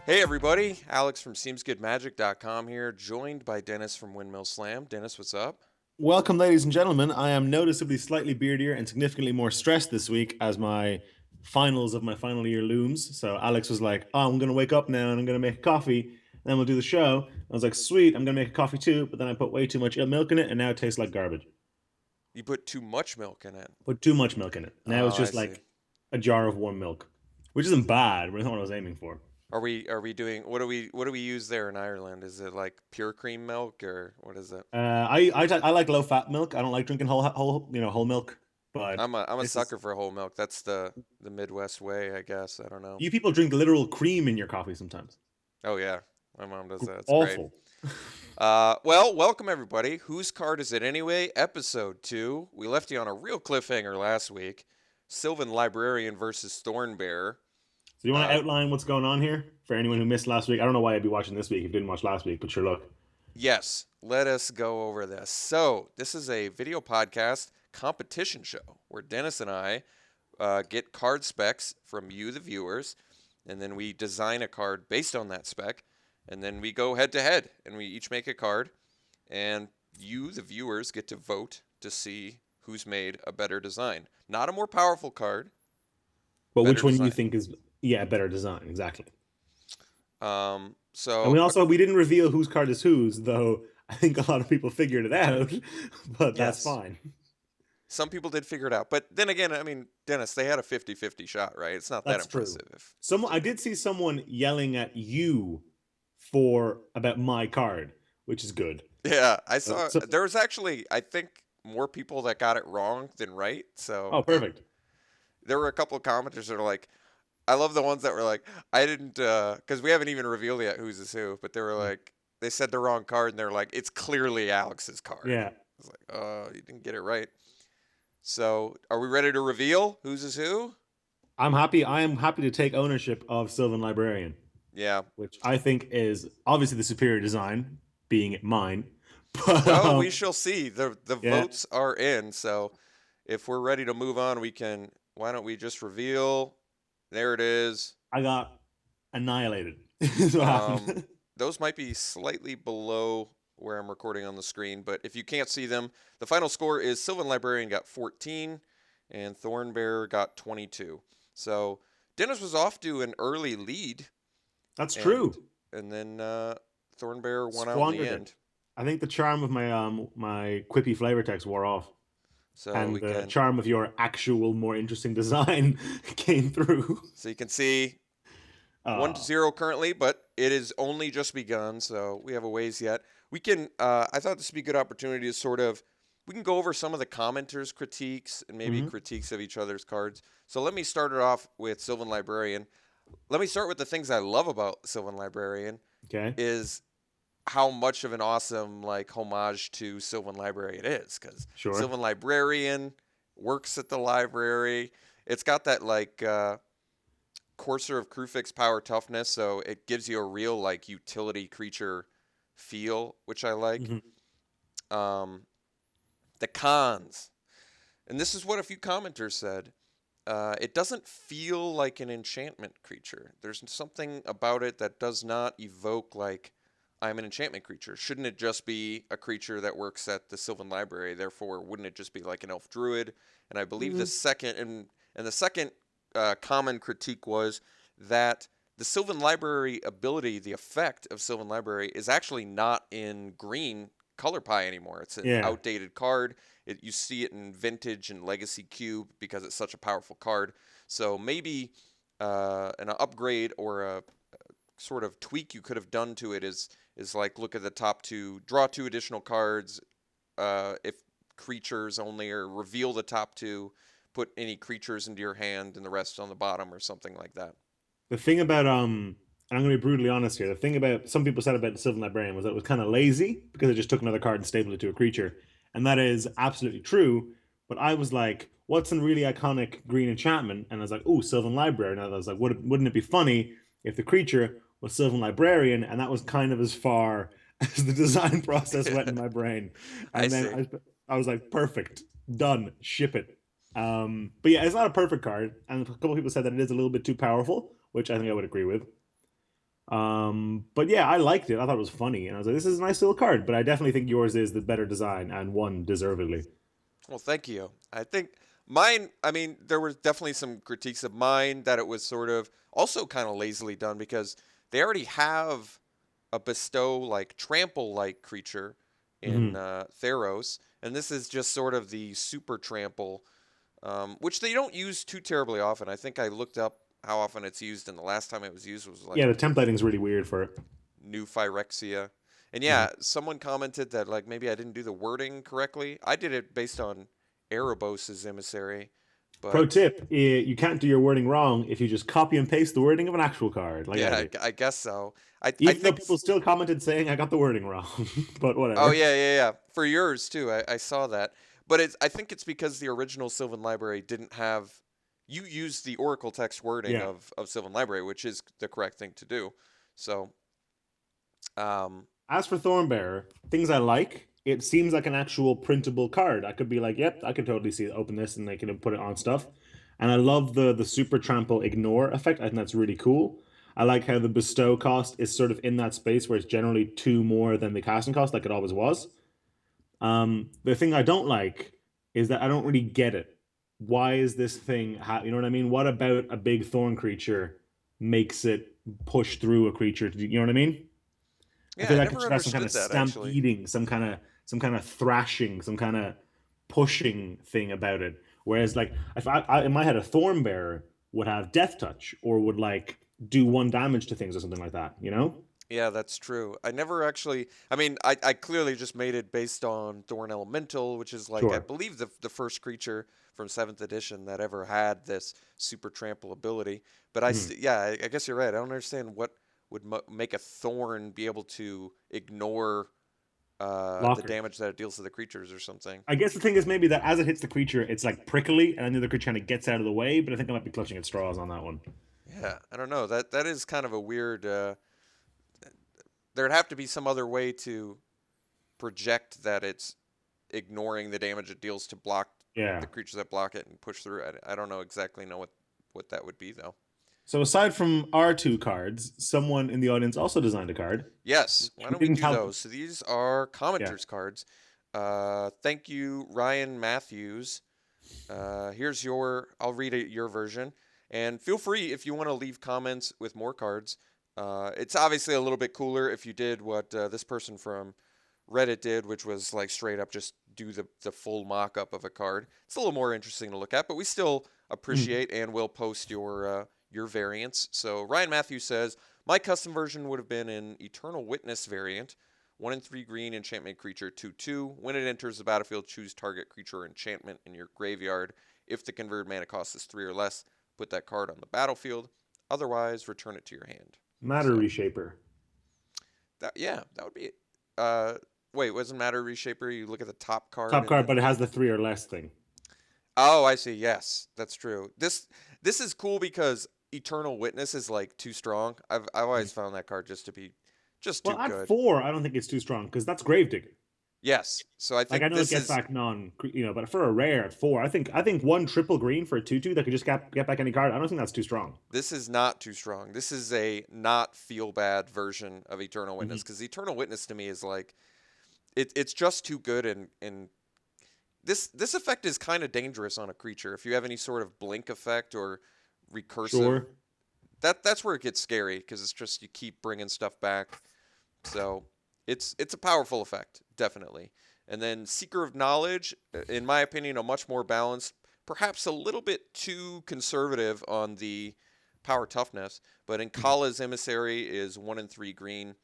Hey everybody, Alex from SeemsGoodMagic.com here, joined by Dennis from Windmill Slam. Dennis, what's up? Welcome, ladies and gentlemen. I am noticeably slightly beardier and significantly more stressed this week as my finals of my final year looms. So Alex was like, "Oh, I'm gonna wake up now and I'm gonna make a coffee, and then we'll do the show." I was like, "Sweet, I'm gonna make a coffee too," but then I put way too much milk in it, and now it tastes like garbage. You put too much milk in it. Put too much milk in it. Now it's Oh, I just see. like a jar of warm milk, which isn't bad, but it's not what I was aiming for. Are we doing what do we use there in Ireland? Is it like pure cream milk or what is it? I like low fat milk. I don't like drinking whole milk. But I'm a this is sucker for whole milk. That's the Midwest way, I guess. I don't know. you people drink literal cream in your coffee sometimes. Oh yeah, my mom does that. It's great. Awful. Well, welcome everybody. Whose card is it anyway? Episode 2. We left you on a real cliffhanger last week. Sylvan Librarian versus Thornbear. So do you want to Uh, outline what's going on here for anyone who missed last week? I don't know why I'd be watching this week if you didn't watch last week, but sure, look. Yes, let us go over this. So, this is a video podcast competition show where Dennis and I get card specs from you, the viewers, and then we design a card based on that spec, and then we go head to head, and we each make a card, and you, the viewers, get to vote to see who's made a better design. Not a more powerful card, But better which one you design. think is yeah, better design, exactly. And So, we didn't reveal whose card is whose, though I think a lot of people figured it out, but that's yes, fine. some people did figure it out. But then again, I mean, Dennis, they had a 50-50 shot, right? It's not that That's true. impressive. Someone I did see someone yelling at you for about my card, which is good. Yeah, I saw So, there was actually, I think, more people that got it wrong than right. So oh, perfect. there were a couple of commenters that are like, I love the ones that were like, I didn't, because we haven't even revealed yet who's is who, but they were like, they said the wrong card and they're like, it's clearly Alex's card. Yeah. I was like, you didn't get it right. So are we ready to reveal who's is who? I'm happy. I am happy to take ownership of Sylvan Librarian, Yeah. which I think is obviously the superior design, being it mine. But Well, we shall see. The yeah, votes are in, so if we're ready to move on, we can. Why don't we just reveal? There it is. I got annihilated. Is what Um, happened. those might be slightly below where I'm recording on the screen, but if you can't see them, the final score is Sylvan Librarian got 14 and Thornbear got 22. So Dennis was off to an early lead, That's and true. then Thornbear won out in the Squandered it. end. I think the charm of my quippy flavor text wore off, So and we the can charm of your actual more interesting design came through. so you can see 1 to Uh, 0 currently, but it is only just begun, so we have a ways yet. We can. I thought this would be a good opportunity to sort of. We can go over some of the commenters' critiques and maybe mhm. critiques of each other's cards. So let me start it off with Sylvan Librarian. Let me start with the things I love about Sylvan Librarian Okay, is how much of an awesome like homage to Sylvan Library it is, because sure. Sylvan Librarian works at the library. It's got that like Courser of Krufix power toughness, so it gives you a real like utility creature feel, which I like. Hmm. Um, the cons, and this is what a few commenters said. It doesn't feel like an enchantment creature. There's something about it that does not evoke like I'm an enchantment creature. Shouldn't it just be a creature that works at the Sylvan Library? Therefore, wouldn't it just be like an elf druid? And I believe the Hmm. second and the second common critique was that the Sylvan Library ability, the effect of Sylvan Library, is actually not in green color pie anymore. It's an Yeah, outdated card. You see it in Vintage and Legacy Cube because it's such a powerful card. So maybe an upgrade or a sort of tweak you could have done to it is like look at the top two, draw two additional cards. If creatures only, or reveal the top two, put any creatures into your hand and the rest on the bottom or something like that. the thing about and I'm going to be brutally honest here. The thing about some people said about the Sylvan Librarian was that it was kind of lazy because it just took another card and stapled it to a creature, and that is absolutely true. But I was like, what's a really iconic green enchantment? And I was like, oh, Sylvan Library. And I was like, wouldn't it be funny if the creature was Sylvan Librarian? And that was kind of as far as the design process went in my brain. I And see. I was like, perfect, done, ship it. But yeah, it's not a perfect card, and a couple of people said that it is a little bit too powerful, which I think I would agree with. But yeah, I liked it. I thought it was funny, and I was like, "This is a nice little card." But I definitely think yours is the better design and won deservedly. Well, thank you. I think mine, I mean, there were definitely some critiques of mine that it was sort of also kind of lazily done because they already have a bestow like trample like creature in Hmm. Theros, and this is just sort of the super trample, which they don't use too terribly often. I think I looked up how often it's used, and the last time it was used was Yeah, like the templating is really weird for it. New Phyrexia. And Mhm. yeah, someone commented that like maybe I didn't do the wording correctly. I did it based on Erebos' emissary, Pro but tip: you can't do your wording wrong if you just copy and paste the wording of an actual card, like I yeah, did. I guess so. I Even though think people still commented saying I got the wording wrong, but oh whatever. yeah. For yours too, I saw that. But I think it's because the original Sylvan Library didn't have you used the Oracle text wording Yeah. of Sylvan Library, which is the correct thing to do. So um As for Thornbearer, things I like, it seems like an actual printable card. I could be like, yep, I could totally see open this and they can put it on stuff. And I love the super trample ignore effect. I think that's really cool. I like how the bestow cost is sort of in that space where it's generally two more than the casting cost, like it always was. The thing I don't like is that I don't really get it. Why is this thing? You know what I mean? What about a big thorn creature makes it push through a creature? You know what I mean? I yeah, feel I like it never should have some kind of understood that actually. stampeding, some kind of thrashing, some kind of pushing thing about it. Whereas, like, if I in my head, a thorn bearer would have death touch or would like do one damage to things or something like that. You know? Yeah, that's true. I never actually. I mean, I clearly just made it based on Thorn Elemental, which is like I Sure. believe the first creature from Seventh Edition that ever had this super trample ability. But Mhm. yeah, I guess you're right. I don't understand what would make a Thorn be able to ignore the Locker. damage that it deals to the creatures or something. I guess the thing is maybe that as it hits the creature, it's like prickly, and then the other creature kind of gets out of the way. But I think I might be clutching at straws on that one. Yeah, I don't know. That is kind of a weird. There'd have to be some other way to project that it's ignoring the damage it deals to block Yeah. the creatures that block it and push through. I don't know exactly know what that would be though. So aside from our two cards, someone in the audience also designed a card. Yes, why We don't we didn't do tell. those? So these are Yeah. commenters cards. Thank you, Ryan Matthews. Here's your. I'll read it, your version, and feel free if you want to leave comments with more cards. It's obviously a little bit cooler if you did what this person from Reddit did, which was like straight up just do the full mock up of a card. It's a little more interesting to look at, but we still Mhm. appreciate and will post your variants. So Ryan Matthews says my custom version would have been an Eternal Witness variant. 1 and 3 green enchantment creature 2/2. When it enters the battlefield, choose target creature or enchantment in your graveyard. If the converted mana cost is 3 or less, put that card on the battlefield. Otherwise, return it to your hand. Matter So Reshaper. yeah, that would be it. Uh, wait, wasn't Matter Reshaper? You look at the top card Top and card, then. but it has the three or less thing. Oh, I see. Yes, that's true. This is cool because Eternal Witness is like too strong. I've always found that card just to be just too Well, at good. four, I don't think it's too strong because that's Gravedigger. Yes. So I Like I think know it this gets is back but for a rare at four, I think one triple green for a 2/2 that could just get back any card. I don't think that's too strong. this is not too strong. This is a not feel bad version of Eternal Hmm. Witness because Eternal Witness to me is like it's just too good and this effect is kind of dangerous on a creature. If you have any sort of blink effect or recursive, Sure. that's where it gets scary because it's just you keep bringing stuff back. So it's a powerful effect, definitely. And then Seeker of Knowledge, in my opinion, a much more balanced, perhaps a little bit too conservative on the power toughness. But in Mhm. Kala's Emissary is 1 and 3 green,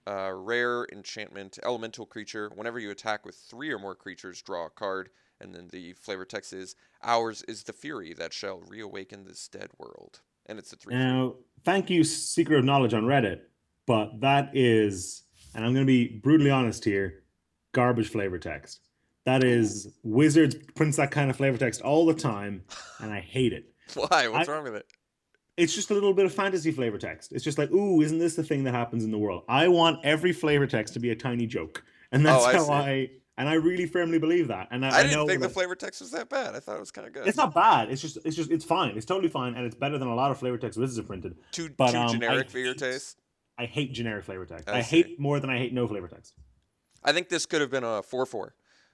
rare enchantment, elemental creature. Whenever you attack with 3 or more creatures, draw a card. And then the flavor text is ours is the fury that shall reawaken this dead world. And it's a 3/3. Now, thank you, Seeker of Knowledge on Reddit, but that is, and I'm going to be brutally honest here, garbage flavor text. That Ooh. is Wizards prints that kind of flavor text all the time, and I hate it. Why? I What's wrong with it? It's just a little bit of fantasy flavor text. It's just like, ooh, isn't this the thing that happens in the world? I want every flavor text to be a tiny joke, and Oh, that's I how see. I really firmly believe that. And I I didn't know think the that flavor text was that bad. I thought it was kind of good. it's not bad. It's fine. It's totally fine, and it's better than a lot of flavor text Wizards have printed. Too But too I generic for your hate taste. I hate generic flavor text. I I see. hate it more than I hate no flavor text. I think this could have been a 4-4.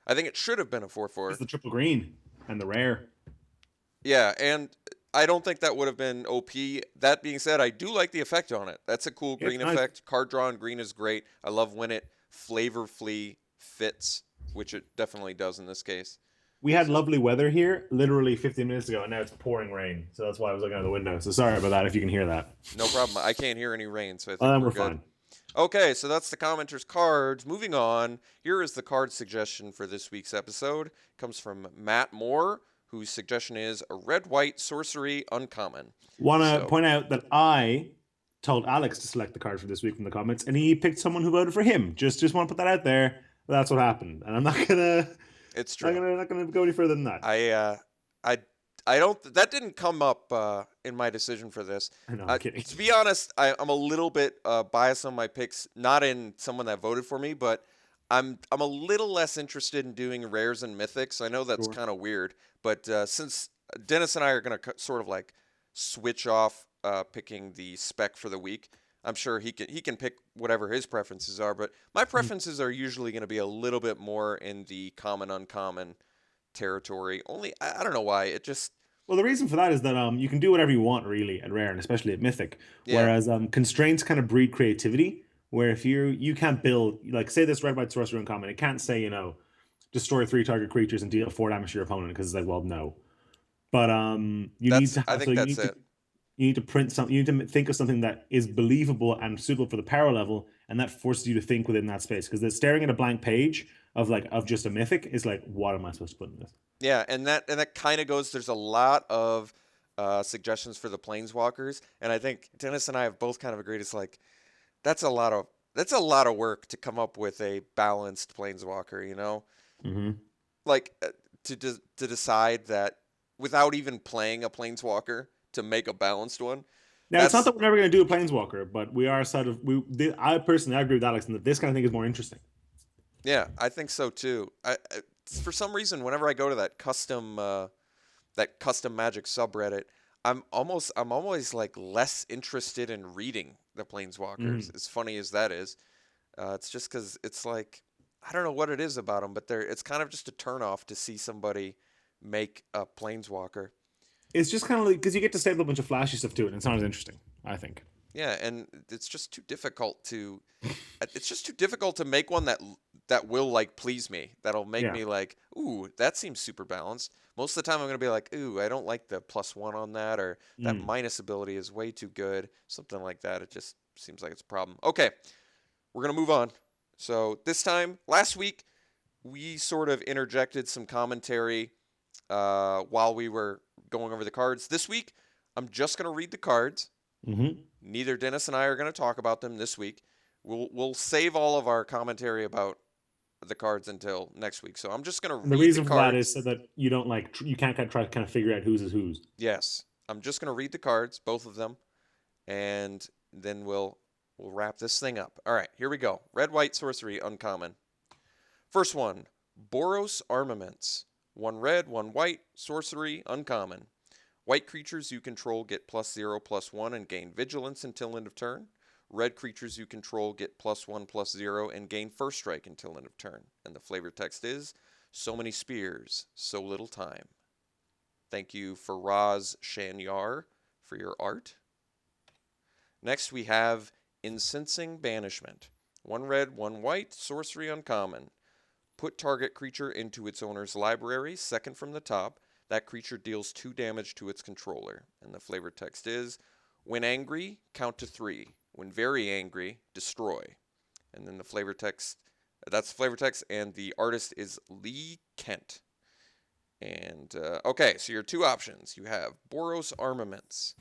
I think it should have been a It's 4-4. the triple green and the rare. Yeah, and I don't think that would have been OP. That being said, I do like the effect on it. That's a cool It's green nice. effect. Card draw on green is great. I love when it flavorfully fits, which it definitely does in this case. We had So lovely weather here literally 15 minutes ago, and now it's pouring rain. So that's why I was looking out the window. So sorry about that if you can hear that. no problem. I can't hear any rain, so I think we're We're good. fine. Okay, so that's the commenters' cards. Moving on, here is the card suggestion for this week's episode. It comes from Matt Moore, whose suggestion is a red-white sorcery uncommon. Want to So point out that I told Alex to select the card for this week from the comments, and he picked someone who voted for him. Just want to put that out there. That's what happened, and I'm not gonna it's true. not gonna go any further than that. I I don't. That didn't come up in my decision for this. I know, I'm kidding. To be honest, I'm a little bit biased on my picks. Not in someone that voted for me, but I'm a little less interested in doing rares and mythics. I know that's Sure. kind of weird, but since Dennis and I are gonna sort of like switch off picking the spec for the week, I'm sure he can pick whatever his preferences are. But my preferences are usually going to be a little bit more in the common uncommon territory. Only I don't know why. It just Well, the reason for that is that you can do whatever you want really at rare and especially at mythic, yeah. whereas constraints kind of breed creativity. Where if you can't build like say this red white sorcerer uncommon, it can't say destroy 3 target creatures and deal 4 damage to your opponent because it's like well no, but you need That's to I have so think that's it. you need to print something. You need to think of something that is believable and suitable for the power level, and that forces you to think within that space. Because staring at a blank page of just a mythic is like, what am I supposed to put in this? Yeah, and that kind of goes. There's a lot of suggestions for the planeswalkers, and I think Dennis and I have both kind of agreed. It's like that's a lot of work to come up with a balanced planeswalker. Mm-hmm. Like to decide that without even playing a planeswalker to make a balanced one. Now, it's not That's that we're never going to do a planeswalker, but we are sort of I personally agree with Alex in that this kind of thing is more interesting. Yeah, I think so too. For some reason, whenever I go to that custom Magic subreddit, I'm always like less interested in reading the Mm-hmm. planeswalkers. As funny as that is, it's just because it's like I don't know what it is about them, but it's kind of just a turnoff to see somebody make a planeswalker. It's just kind of like because you get to stable a bunch of flashy stuff to it, and it sounds interesting. I think. Yeah, and it's just too difficult to make one that will like please me. That'll make Yeah. me like, ooh, that seems super balanced. Most of the time I'm gonna be like, ooh, I don't like the +1 on that, or that Mm. minus ability is way too good. Something like that. It just seems like it's a problem. Okay, we're gonna move on. So this time, last week, we sort of interjected some commentary while we were going over the cards. This week, I'm just gonna read the cards. Mm-hmm. Neither Dennis and I are going to talk about them this week. We'll save all of our commentary about the cards until next week. So I'm just going to And the read the reason for that is cards. so that you don't you can't try to kind of figure out whose is whose. Yes, I'm just going to read the cards, both of them, and then we'll wrap this thing up. All right, here we go. Red white sorcery uncommon. First one, Boros Armaments. 1 red, 1 white, sorcery uncommon. White creatures you control get +0/+1 and gain vigilance until end of turn. Red creatures you control get +1/+0 and gain first strike until end of turn. And the flavor text is so many spears, so little time. Thank you for Faraz Shanyar for your art. Next we have Incensing Banishment. 1 red, 1 white, sorcery uncommon. Put target creature into its owner's library, second from the top. That creature deals 2 damage to its controller. And the flavor text is, when angry, count to 3. When very angry, destroy. And then the flavor text, that's the flavor text, and the artist is Lee Kent. And, okay, so your 2 options. You have Boros Armaments,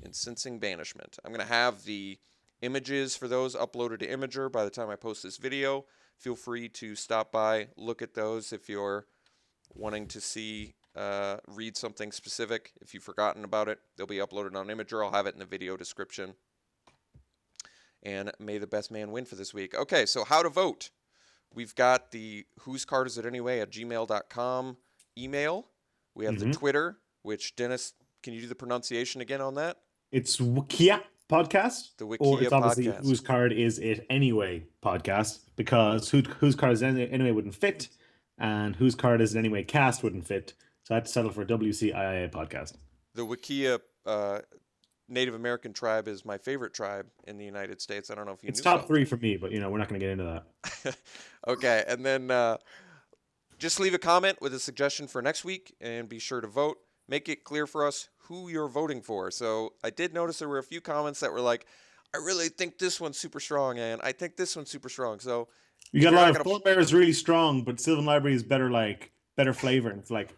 Incensing Banishment. I'm going to have the images for those uploaded to Imager by the time I post this video. Feel free to stop by, look at those if you're wanting to see read something specific. If you've forgotten about it, they'll be uploaded on Imager. I'll have it in the video description. And may the best man win for this week. Okay, so how to vote. We've got the whose card is it anyway at gmail.com email. We have the Mm-hmm. Twitter, which Dennis, can you do the pronunciation again on that? It's Wukia. podcast, The or Wikia it's obviously podcast. whose card is it anyway podcast, because whose card is it anyway wouldn't fit, and whose card is it anyway cast wouldn't fit. So I had to settle for WCIIA podcast. The Wikia Native American tribe is my favorite tribe in the United States. I don't know if you It's knew top about three for me, but we're not going to get into that. Okay, and then just leave a comment with a suggestion for next week, and be sure to vote. Make it clear for us who you're voting for. So I did notice there were a few comments that were like, I really think this one's super strong, and I think this one's super strong. So You if got a you're lot not of gonna, Full Bear is really strong, but Sylvan Library is better, like better flavor. And it's like,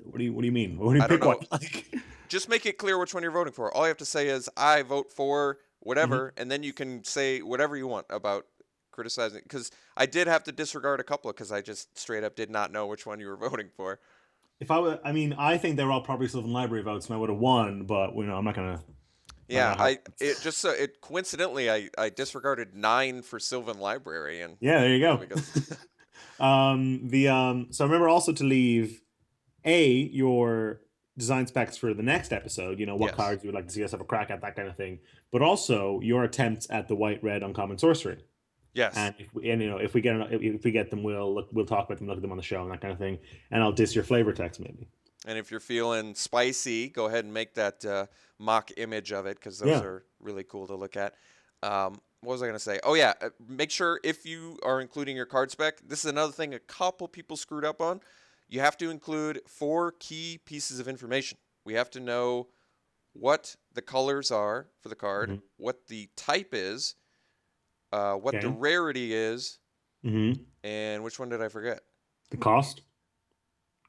what do you mean? What do you I don't pick one? know, Like, just make it clear which one you're voting for. All you have to say is I vote for Mhm. whatever, and then you can say whatever you want about criticizing. Because I did have to disregard a couple because I just straight up did not know which one you were voting for. If I were, I mean, I think they're all probably Sylvan Library votes, and I would have won. But I'm not gonna. Not Yeah, gonna have. it just it coincidentally I disregarded 9 for Sylvan Library, and Yeah, there you go. because So remember also to leave your design specs for the next episode. What yes, cards you would like to see us have a crack at, that kind of thing. But also your attempts at the white red uncommon sorcery. yes. And if we get them, we'll talk about them, look at them on the show and that kind of thing. And I'll diss your flavor text maybe. And if you're feeling spicy, go ahead and make that mock image of it because those Yeah. are really cool to look at. What was I going to say? Oh, yeah. Make sure if you are including your card spec, this is another thing a couple people screwed up on. You have to include 4 key pieces of information. We have to know what the colors are for the card, Mhm. what the type is, what the Okay. rarity is, Mm-hmm. and which one did I forget? The cost.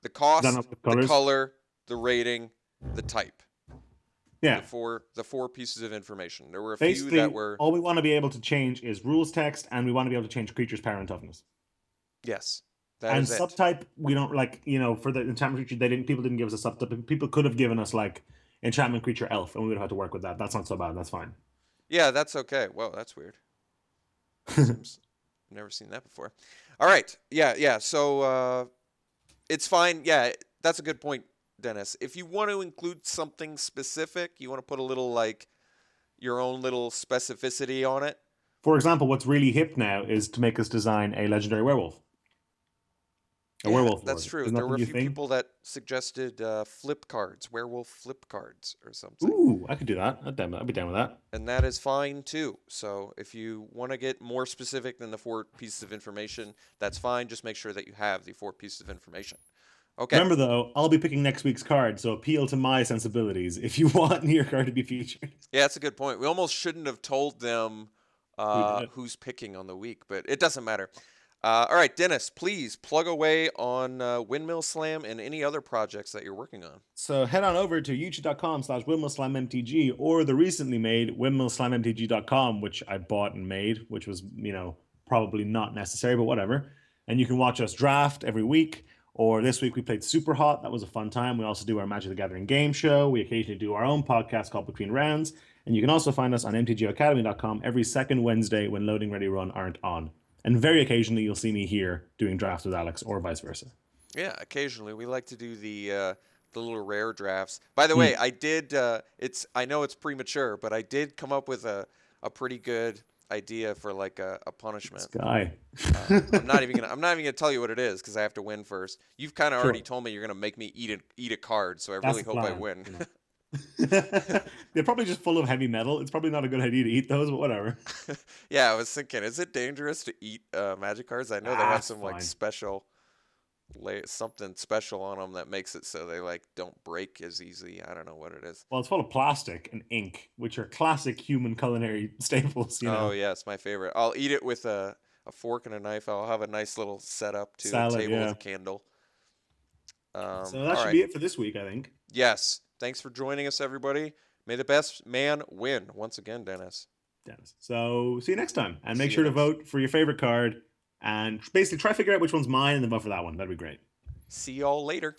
The Is that not cost, the the colors? color, the rating, the type. Yeah. The four pieces of information. There were a few that Basically, were all we want to be able to change is rules text, and we want to be able to change creatures' power and toughness. yes, that And is it. subtype, we don't like, for the enchantment creature, people didn't give us a subtype. People could have given us like enchantment creature elf, and we would have had to work with that. That's not so bad. That's fine. Yeah, that's okay. Well, that's weird. That seems I've never seen that before. All right. Yeah, yeah. So it's fine. Yeah, that's a good point, Dennis. If you want to include something specific, you want to put a little like your own little specificity on it. For example, what's really hip now is to make us design a legendary werewolf. A Yeah, werewolf that's lord. true. Isn't There that were the a new few thing? people that suggested flip cards, werewolf flip cards or something. Ooh, I could do that. I'd be down with that. And that is fine too. So if you want to get more specific than the 4 pieces of information, that's fine. Just make sure that you have the 4 pieces of information. Okay. Remember, though, I'll be picking next week's card, so appeal to my sensibilities if you want your card to be featured. Yeah, that's a good point. We almost shouldn't have told them Who did it? who's picking on the week, but it doesn't matter. All right, Dennis, please plug away on Windmill Slam and any other projects that you're working on. So head on over to youtube.com/windmillslammtg or the recently made windmillslammtg.com, which I bought and made, which was, probably not necessary, but whatever. And you can watch us draft every week. Or this week we played Super Hot. That was a fun time. We also do our Magic the Gathering game show. We occasionally do our own podcast called Between Rounds. And you can also find us on mtgacademy.com every second Wednesday when Loading Ready Run aren't on. And very occasionally you'll see me here doing drafts with Alex or vice versa. Yeah, occasionally we like to do the little rare drafts. By the Hmm. way, I did. I know it's premature, but I did come up with a pretty good idea for like a punishment. This guy. I'm not even gonna tell you what it is because I have to win first. You've kind of Sure. already told me you're gonna make me eat a card, so I That's really the hope I plan. win. They're probably just full of heavy metal. It's probably not a good idea to eat those, but whatever. Yeah, I was thinking, is it dangerous to eat magic cards? I know they have That's some like fine. special, something special on them that makes it so they like don't break as easy. I don't know what it is. Well, it's full of plastic and ink, which are classic human culinary staples, Oh yeah, it's my favorite. I'll eat it with a fork and a knife. I'll have a nice little setup too, a Salad, table with yeah. a candle. So that All should right. be it for this week, I think. Yes. Thanks for joining us, everybody. May the best man win once again, Dennis. Dennis. So see you next time. And See make you sure to next. vote for your favorite card and basically try to figure out which one's mine and then vote for that one. That'd be great. See y'all later.